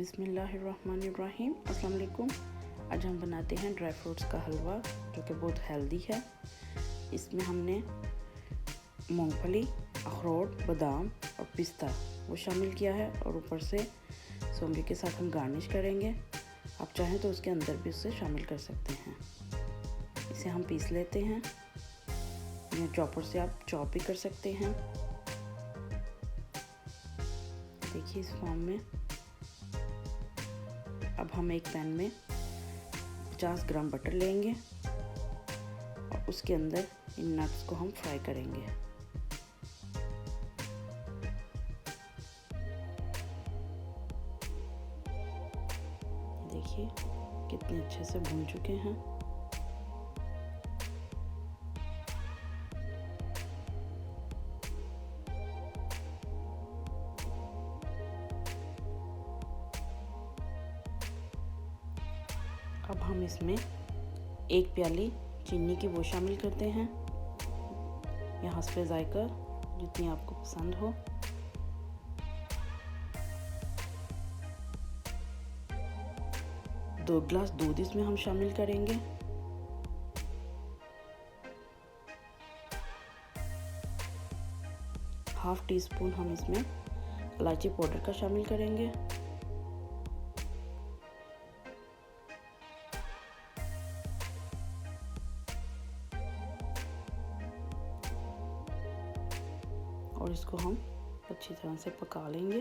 बिस्मिल्लाहिर्रहमानिर्रहीम। अस्सलाम वालेकुम। आज हम बनाते हैं ड्राई फ्रूट्स का हलवा, जो कि बहुत हेल्दी है। इसमें हमने मूंगफली, अखरोट, बादाम और पिस्ता वो शामिल किया है और ऊपर से सौंगी के साथ हम गार्निश करेंगे। आप चाहें तो उसके अंदर भी उससे शामिल कर सकते हैं। इसे हम पीस लेते हैं या चॉपर से आप चॉप भी कर सकते हैं। देखिए इस फॉर्म में। अब हम एक पैन में 50 ग्राम बटर लेंगे और उसके अंदर इन नट्स को हम फ्राई करेंगे। देखिए कितने अच्छे से भून चुके हैं। अब हम इसमें 1 प्याली चीनी की वो शामिल करते हैं, या हस्बे जायका जितनी आपको पसंद हो। दो गिलास दूध इसमें हम शामिल करेंगे। हाफ टी स्पून हम इसमें इलायची पाउडर का शामिल करेंगे। और इसको हम अच्छी तरह से पका लेंगे।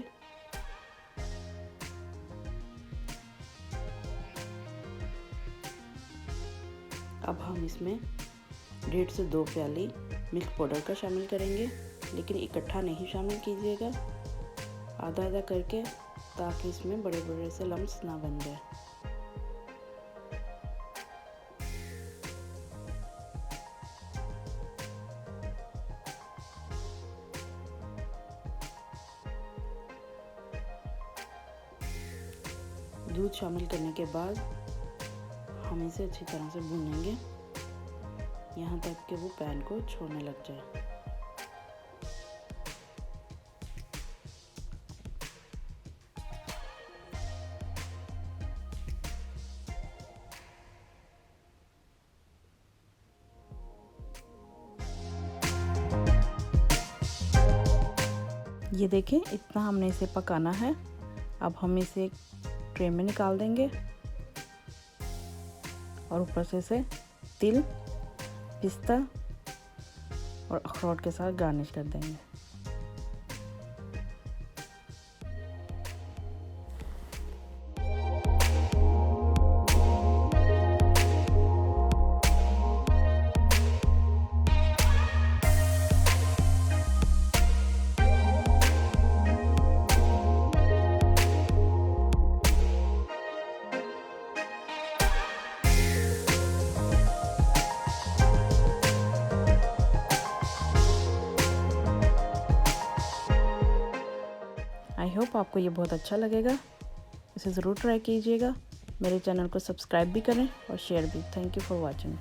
अब हम इसमें 1.5 से 2 प्याली मिल्क पाउडर का शामिल करेंगे, लेकिन इकट्ठा नहीं शामिल कीजिएगा, आधा आधा करके, ताकि इसमें बड़े बड़े से लम्स ना बन जाए। दूध शामिल करने के बाद हम इसे अच्छी तरह से भूनेंगे यहाँ तक कि वो पैन को छोड़ने लग जाए। ये देखें, इतना हमने इसे पकाना है। अब हम इसे ट्रे में निकाल देंगे और ऊपर से इसे तिल, पिस्ता और अखरोट के साथ गार्निश कर देंगे। आई होप आपको ये बहुत अच्छा लगेगा। इसे ज़रूर ट्राई कीजिएगा। मेरे चैनल को सब्सक्राइब भी करें और शेयर भी। Thank you for watching.